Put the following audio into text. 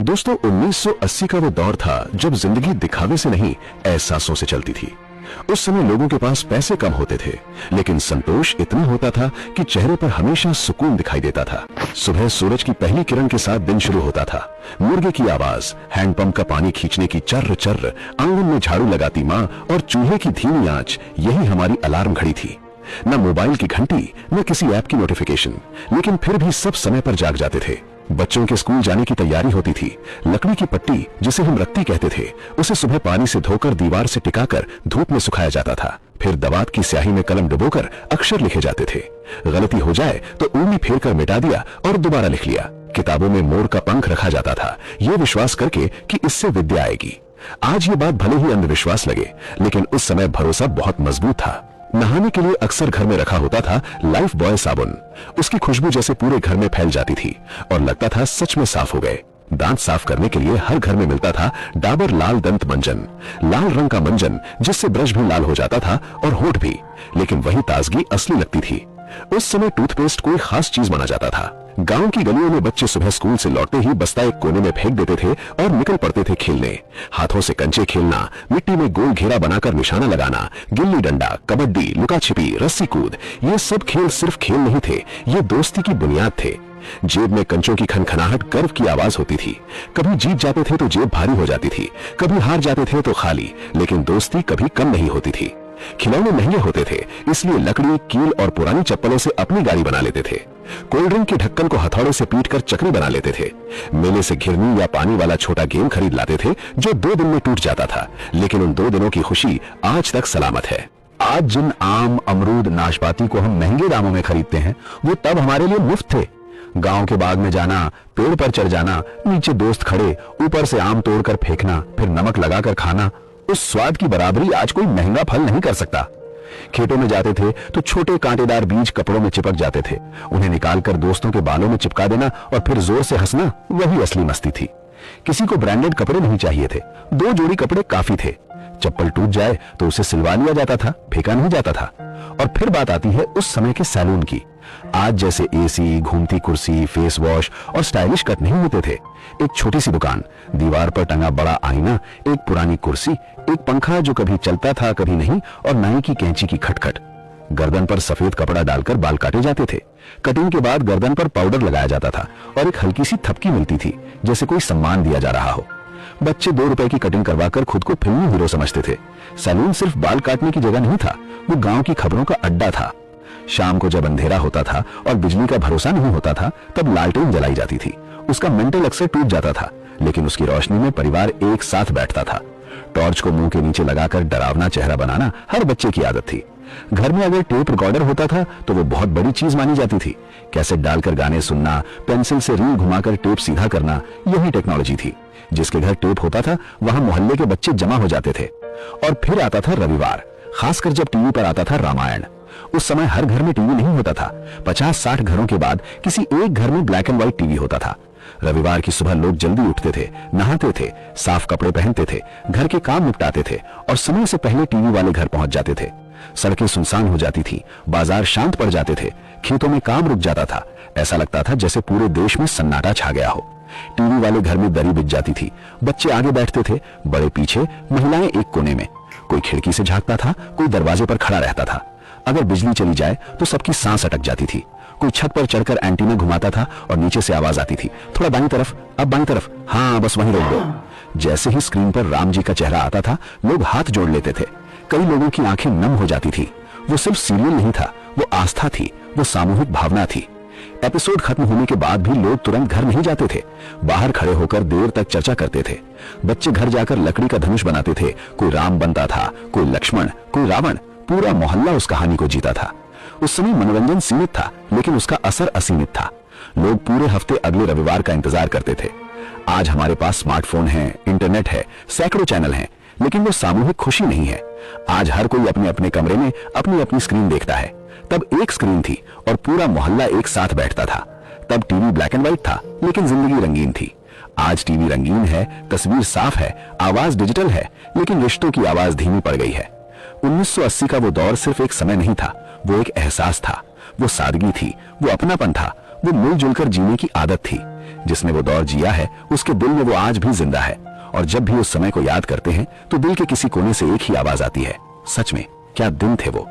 दोस्तों 1980 का वो दौर था जब जिंदगी दिखावे से नहीं एहसासों से चलती थी। उस समय लोगों के पास पैसे कम होते थे, लेकिन संतोष इतना होता था कि चेहरे पर हमेशा सुकून दिखाई देता था। सुबह सूरज की पहली किरण के साथ दिन शुरू होता था। मुर्गे की आवाज, हैंडपंप का पानी खींचने की चर्र चर्र, आंगन में झाड़ू लगाती माँ और चूल्हे की धीमी आंच, यही हमारी अलार्म घड़ी थी। न मोबाइल की घंटी, न किसी ऐप की नोटिफिकेशन, लेकिन फिर भी सब समय पर जाग जाते थे। बच्चों के स्कूल जाने की तैयारी होती थी। लकड़ी की पट्टी, जिसे हम रत्ती कहते थे, उसे सुबह पानी से धोकर दीवार से टिकाकर धूप में सुखाया जाता था। फिर दवात की स्याही में कलम डुबोकर अक्षर लिखे जाते थे। गलती हो जाए तो उंगली फेर कर मिटा दिया और दोबारा लिख लिया। किताबों में मोर का पंख रखा जाता था, ये विश्वास करके कि इससे विद्या आएगी। आज ये बात भले ही अंधविश्वास लगे, लेकिन उस समय भरोसा बहुत मजबूत था। नहाने के लिए अक्सर घर में रखा होता था लाइफ बॉय साबुन। उसकी खुशबू जैसे पूरे घर में फैल जाती थी और लगता था सच में साफ हो गए। दांत साफ करने के लिए हर घर में मिलता था डाबर लाल दंत मंजन, लाल रंग का मंजन जिससे ब्रश भी लाल हो जाता था और होंठ भी, लेकिन वही ताजगी असली लगती थी। उस समय टूथपेस्ट कोई खास चीज माना जाता था। गांव की गलियों में बच्चे सुबह स्कूल से लौटते ही बस्ता एक कोने में फेंक देते थे और निकल पड़ते थे खेलने। हाथों से कंचे खेलना, मिट्टी में गोल घेरा बनाकर निशाना लगाना, गिल्ली डंडा, कबड्डी, लुका छिपी, रस्सी कूद, ये सब खेल सिर्फ खेल नहीं थे, ये दोस्ती की बुनियाद थे। जेब में कंचों की खनखनाहट गर्व की आवाज होती थी। कभी जीत जाते थे तो जेब भारी हो जाती थी, कभी हार जाते थे तो खाली, लेकिन दोस्ती कभी कम नहीं होती थी। खिलौने महंगे होते थे, इसलिए लकड़ी, कील और पुरानी चप्पलों से अपनी गाड़ी बना लेते थे। कोल्ड ड्रिंक के ढक्कन को हथौड़े से पीटकर चक्री बना लेते थे। मेले से घिरनी या पानी वाला छोटा गेम खरीद लाते थे जो 2 दिन में टूट जाता था, लेकिन उन 2 दिनों की खुशी आज तक सलामत है। आज जिन आम, अमरूद, नाशपाती को हम महंगे दामों में खरीदते हैं, वो तब हमारे लिए मुफ्त थे। गांव के बाग में जाना, पेड़ पर चढ़ जाना, नीचे दोस्त खड़े, ऊपर से आम तोड़कर फेंकना, फिर नमक लगाकर खाना, उस स्वाद की बराबरी आज कोई महंगा फल नहीं कर सकता। खेतों में जाते थे तो छोटे कांटेदार बीज कपड़ों में चिपक जाते थे। उन्हें निकालकर दोस्तों के बालों में चिपका देना और फिर जोर से हंसना, वही असली मस्ती थी। किसी को ब्रांडेड कपड़े नहीं चाहिए थे, 2 जोड़ी कपड़े काफी थे। चप्पल टूट जाए तो उसे सिलवा लिया जाता था, फेंका नहीं जाता था। और फिर बात आती है उस समय के सैलून की। आज जैसे एसी, घूमती कुर्सी, फेस वॉश और स्टाइलिश कट नहीं होते थे। एक छोटी सी दुकान, दीवार पर टंगा बड़ा आईना, एक पुरानी कुर्सी, एक पंखा जो कभी चलता था कभी नहीं, और नाई की कैंची की खटखट। गर्दन पर सफेद कपड़ा डालकर बाल काटे जाते थे। कटिंग के बाद गर्दन पर पाउडर लगाया जाता था और एक हल्की सी थपकी मिलती थी, जैसे कोई सम्मान दिया जा रहा हो। बच्चे 2 रुपए की कटिंग करवाकर खुद को फिल्मी हीरो समझते थे। सैलून सिर्फ बाल काटने की जगह नहीं था, वो गांव की खबरों का अड्डा था। शाम को जब अंधेरा होता था और बिजली का भरोसा नहीं होता था, तब लालटेन जलाई जाती थी। उसका मेंटल अक्सर टूट जाता था, लेकिन उसकी रोशनी में परिवार एक साथ बैठता था। टॉर्च को मुंह के नीचे लगाकर डरावना चेहरा बनाना हर बच्चे की आदत थी। घर में अगर टेप रिकॉर्डर होता था तो वो बहुत बड़ी चीज मानी जाती थी। कैसेट डालकर गाने सुनना, पेंसिल से रील घुमाकर टेप सीधा करना, यही टेक्नोलॉजी थी। जिसके घर टेप होता था वहां मोहल्ले के बच्चे जमा हो जाते थे। और फिर आता था रविवार, खासकर जब टीवी पर आता था रामायण। उस समय हर घर में टीवी नहीं होता था। 50-60 घरों के बाद किसी एक घर में ब्लैक एंड व्हाइट टीवी होता था। रविवार की सुबह लोग जल्दी उठते थे, नहाते थे, साफ कपड़े पहनते थे, घर के काम निपटाते थे और समय से पहले टीवी वाले घर पहुंच जाते थे। सड़कें सुनसान हो जाती थी, बाजार शांत पड़ जाते थे, खेतों में काम रुक जाता था। ऐसा लगता था जैसे पूरे देश में सन्नाटा छा गया हो। टीवी वाले घर में दरी बिछ जाती थी, बच्चे आगे बैठते थे, बड़े पीछे, महिलाएं एक कोने में। कोई खिड़की से झांकता था, कोई दरवाजे पर खड़ा रहता था। अगर बिजली चली जाए तो सबकी सांस अटक जाती थी। कोई छत पर चढ़कर एंटीना घुमाता था और नीचे से आवाज आती थी, थोड़ा बाईं तरफ, अब बाईं तरफ, हाँ बस वहीं रोक दो। जैसे ही स्क्रीन पर राम जी का चेहरा आता था, लोग हाथ जोड़ लेते थे। कई लोगों की आंखें नम हो जाती थी। वो सिर्फ सीरियल नहीं था, वो आस्था थी, वो सामूहिक भावना थी। एपिसोड खत्म होने के बाद भी लोग तुरंत घर नहीं जाते थे, बाहर खड़े होकर देर तक चर्चा करते थे। बच्चे घर जाकर लकड़ी का धनुष बनाते थे, कोई राम बनता था, कोई लक्ष्मण, कोई रावण। पूरा मोहल्ला उस कहानी को जीता था। उस समय मनोरंजन सीमित था, लेकिन उसका असर असीमित था। लोग पूरे हफ्ते अगले रविवार का इंतजार करते थे। आज हमारे पास स्मार्टफोन है, इंटरनेट है, सैकड़ों चैनल हैं, लेकिन वो सामूहिक खुशी नहीं है। आज हर कोई अपने अपने कमरे में अपनी अपनी स्क्रीन देखता है। तब एक स्क्रीन थी और पूरा मोहल्ला एक साथ बैठता था। तब टीवी ब्लैक एंड व्हाइट था, लेकिन जिंदगी रंगीन थी। आज टीवी रंगीन है, तस्वीर साफ है, आवाज डिजिटल है, लेकिन रिश्तों की आवाज धीमी पड़ गई है। 1980 का वो दौर सिर्फ एक समय नहीं था, वो एक एहसास था, वो सादगी थी, वो अपनापन था, वो मिलजुल कर जीने की आदत थी। जिसने वो दौर जिया है उसके दिल में वो आज भी जिंदा है, और जब भी उस समय को याद करते हैं तो दिल के किसी कोने से एक ही आवाज आती है, सच में क्या दिन थे वो।